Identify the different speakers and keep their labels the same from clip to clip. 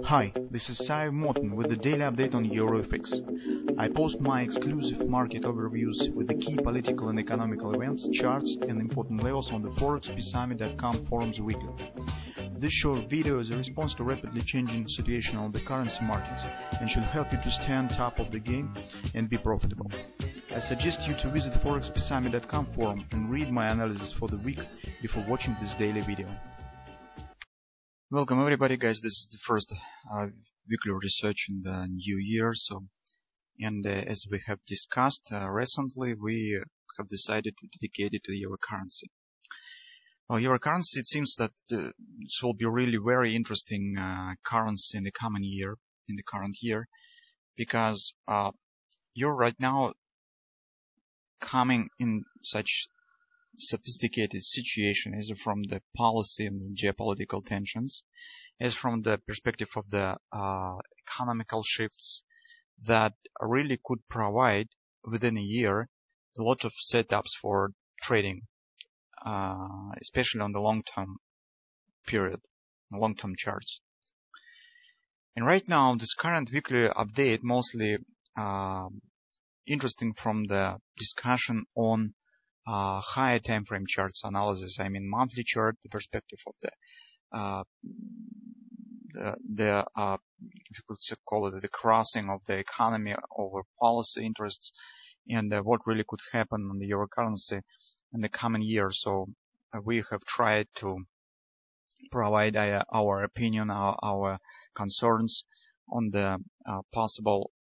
Speaker 1: Hi, this is Sive Morten with the daily update on EuroFX. I post my exclusive market overviews with the key political and economical events, charts and important levels on the ForexPeaceArmy.com forums weekly. This short video is a response to rapidly changing situation on the currency markets and should help you to stay on top of the game and be profitable. I suggest you to visit ForexPeaceArmy.com forum and read my analysis for the week before watching this daily video.
Speaker 2: Welcome everybody, guys. This is the first weekly research in the new year. As we have discussed recently, we have decided to dedicate it to the euro currency. Well, euro currency, it seems that this will be really very interesting currency in the coming year, in the current year, because you're right now coming in such sophisticated situation, as from the policy and geopolitical tensions, as from the perspective of the economical shifts that really could provide within a year a lot of setups for trading, especially on the long-term period, long-term charts. And right now, this current weekly update mostly interesting from the discussion on higher time frame charts analysis. I mean monthly chart, the perspective of if you could call it the crossing of the economy over policy interests, and what really could happen on the euro currency in the coming year. So we have tried to provide our opinion, our concerns on the possible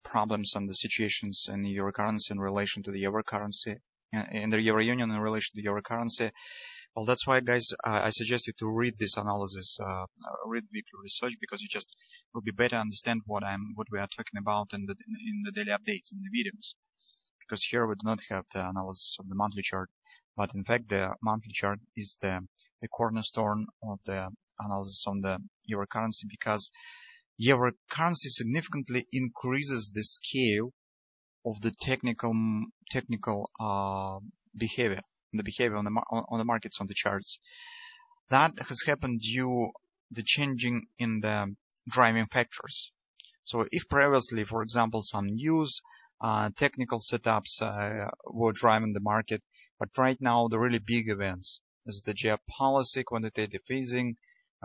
Speaker 2: problems and the situations in the euro currency in relation to the euro currency, in the euro union in relation to the euro currency. Well, that's why, guys, I suggest you to read this analysis, read weekly research, because you just will be better understand what we are talking about in the daily updates, in the videos. Because here we do not have the analysis of the monthly chart, but in fact the monthly chart is the cornerstone of the analysis on the euro currency, because euro currency significantly increases the scale of the technical behavior, the behavior on the markets, on the charts. That has happened due the changing in the driving factors. So if previously, for example, some news, technical setups were driving the market, but right now the really big events, as the geopolitics, quantitative easing,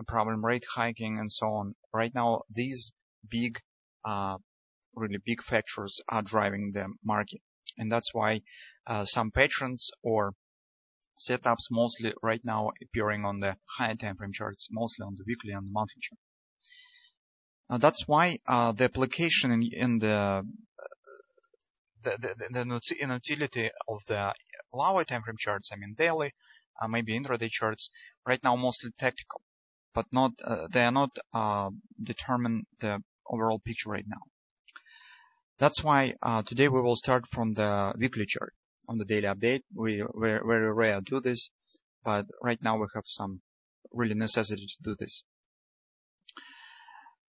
Speaker 2: problem rate hiking, and so on. Right now, these big, really big factors are driving the market, and that's why some patterns or setups mostly right now appearing on the higher time frame charts, mostly on the weekly and the monthly chart. That's why the application in the utility of the lower time frame charts, I mean daily, maybe intraday charts, right now mostly tactical, but not they are not determine the overall picture right now. That's why today we will start from the weekly chart on the daily update. We very rare do this, but right now we have some really necessity to do this.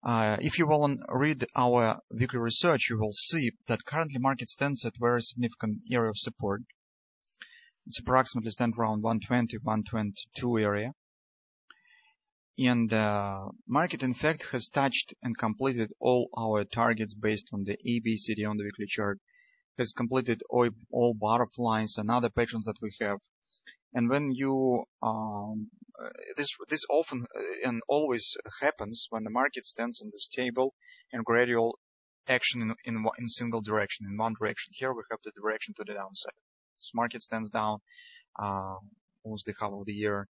Speaker 2: If you will read our weekly research, you will see that currently market stands at very significant area of support. It's approximately stand around 120, 122 area. And market, in fact, has touched and completed all our targets based on the ABCD on the weekly chart, has completed all butterflies and other patterns that we have. And when you this often and always happens when the market stands in the stable and gradual action in single direction, in one direction. Here we have the direction to the downside. This market stands down almost the half of the year,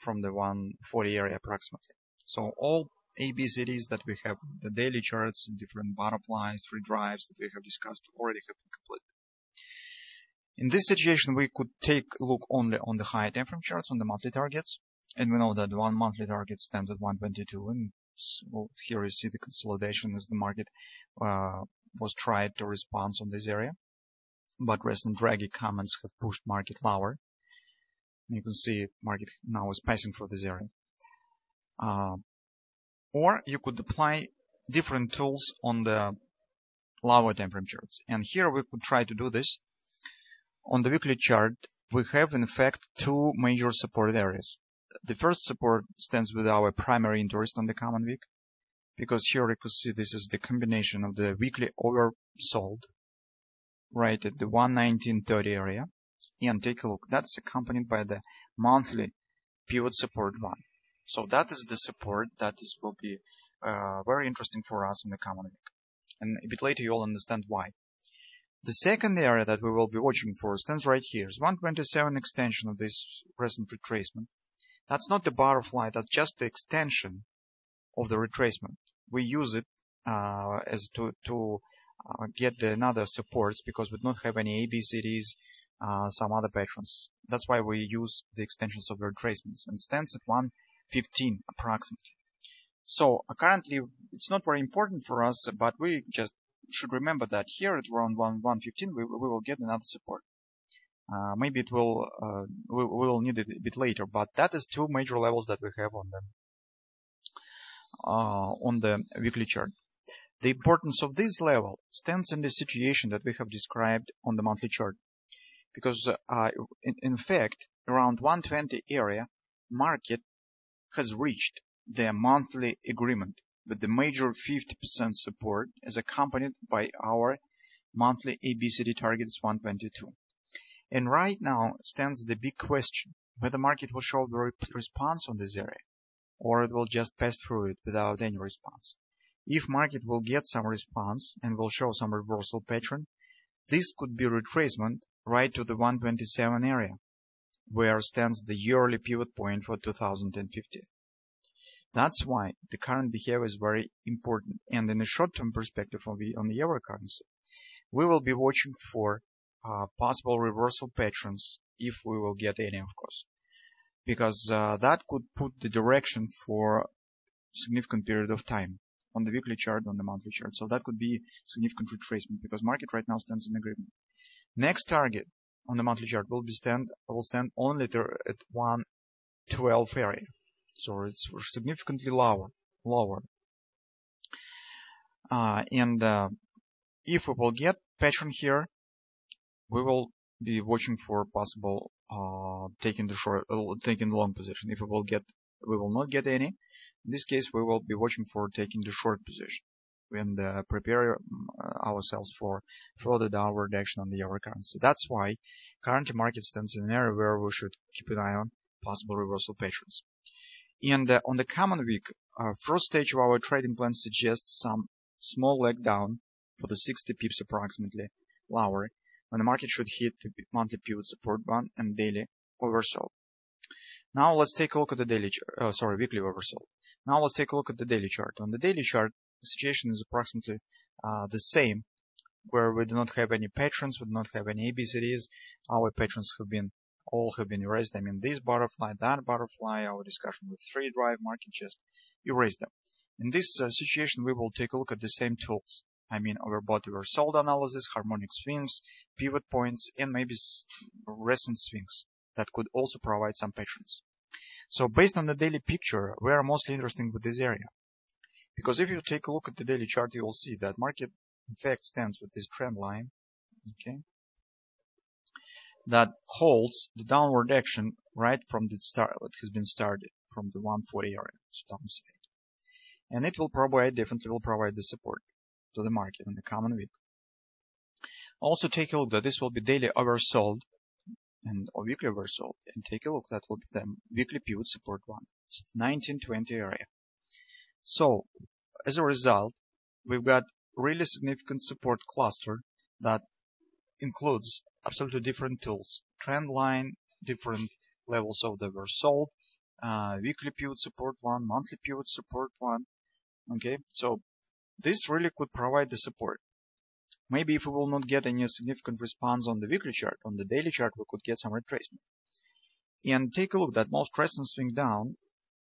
Speaker 2: from the 140 area approximately. So all ABCDs that we have, the daily charts, different butterflies, three drives that we have discussed already have been completed. In this situation, we could take a look only on the higher time frame charts, on the monthly targets, and we know that one monthly target stands at 122. And well, here you see the consolidation as the market was tried to respond on this area, but recent draggy comments have pushed market lower. You can see market now is passing for this area. Or you could apply different tools on the lower time frame charts. And here we could try to do this. On the weekly chart, we have in fact two major support areas. the first support stands with our primary interest on the common week, because here you could see this is the combination of the weekly oversold right at the 119.30 area, and take a look, that's accompanied by the monthly pivot support 1. So that is the support that will be very interesting for us in the common week, and a bit later you'll understand why. The second area that we will be watching for stands right here. It's 127 extension of this recent retracement. That's not the butterfly, that's just the extension of the retracement. We use it as to get another supports because we don't have any ABCDs, some other patterns. That's why we use the extensions of the retracements, and stands at 115 approximately. So currently it's not very important for us, but we just should remember that here at around 115 we will get another support. Maybe it will we will need it a bit later, but that is two major levels that we have on the weekly chart. The importance of this level stands in the situation that we have described on the monthly chart, because in fact around 120 area market has reached their monthly agreement with the major 50% support, as accompanied by our monthly ABCD targets 122. And right now stands the big question whether the market will show the response on this area, or it will just pass through it without any response. If market will get some response and will show some reversal pattern, this could be retracement right to the 127 area, where stands the yearly pivot point for 2015. That's why the current behavior is very important. And in a short-term perspective on the euro currency, we will be watching for possible reversal patterns, if we will get any, of course, because that could put the direction for significant period of time on the weekly chart, on the monthly chart. So that could be significant retracement because market right now stands in agreement. Next target on the monthly chart will stand only at 112 area. So it's significantly lower. If we will get pattern here, we will be watching for possible taking the long position. If we will not get any. In this case, we will be watching for taking the short position and prepare ourselves for further downward action on the euro currency. That's why currently market stands in an area where we should keep an eye on possible reversal patterns. And on the common week, first stage of our trading plan suggests some small leg down for the 60 pips approximately lower, when the market should hit the monthly pivot support 1 and daily oversold. Now let's take a look at the weekly oversold. Now let's take a look at the daily chart. On the daily chart, the situation is approximately the same, where we do not have any patterns, we do not have any ABCDs. Our patterns all have been erased. I mean, this butterfly, that butterfly, our discussion with 3 drive market just erased them. In this situation, we will take a look at the same tools. I mean, overbought, oversold analysis, harmonic swings, pivot points, and maybe recent swings that could also provide some patterns. So based on the daily picture, we are mostly interested with this area. Because if you take a look at the daily chart, you will see that market in fact stands with this trend line, okay, that holds the downward action right from the start. It has been started from the 140 area, so downside, and it will definitely will provide the support to the market in the common week. Also take a look that this will be daily oversold or weekly oversold, and take a look that will be the weekly pivot support 1, 1920 area. So as a result, we've got really significant support cluster that includes absolutely different tools, trend line, different levels of the oversold, weekly pivot support 1, monthly pivot support 1. Okay, so this really could provide the support. Maybe if we will not get any significant response on the weekly chart, on the daily chart we could get some retracement. And take a look that most recent swing down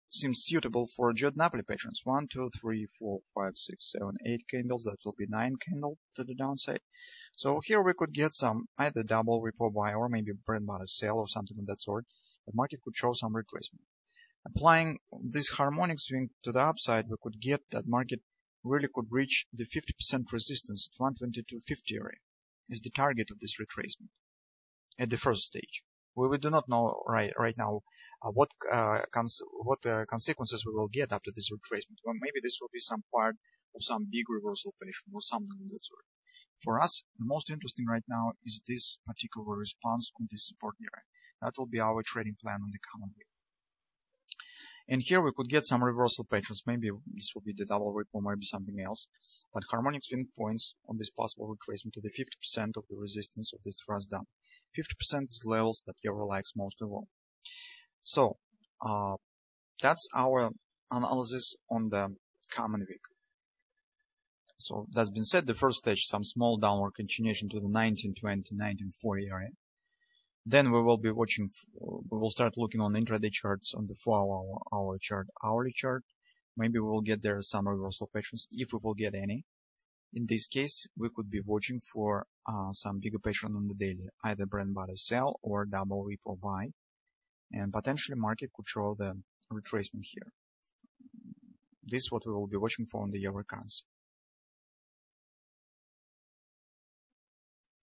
Speaker 2: seems suitable for Giordano patterns. 1, 2, 3, 4, 5, 6, 7, 8 candles. That will be 9 candles to the downside. So here we could get some either double repo buy or maybe brand bottom sell or something of that sort. The market could show some retracement. Applying this harmonic swing to the upside, we could get that market really could reach the 50% resistance at 122.50 area is the target of this retracement at the first stage. We do not know right now what consequences we will get after this retracement. Well, maybe this will be some part of some big reversal pattern or something of that sort. For us, the most interesting right now is this particular response on this support area. That will be our trading plan on the coming week. And here we could get some reversal patterns. Maybe this will be the double rip or maybe something else. But harmonic swing points on this possible retracement to the 50% of the resistance of this thrust down. 50% is levels that Euro likes most of all. So that's our analysis on the coming week. So that's been said, the first stage, some small downward continuation to the 1920, 1940 area. Then we will be watching, we will start looking on intraday charts on the 4-hour chart, hourly chart. Maybe we will get there some reversal patterns, if we will get any. In this case, we could be watching for some bigger pattern on the daily, either brand body sell or double rip or buy. And potentially market could show the retracement here. This is what we will be watching for on the euro currency.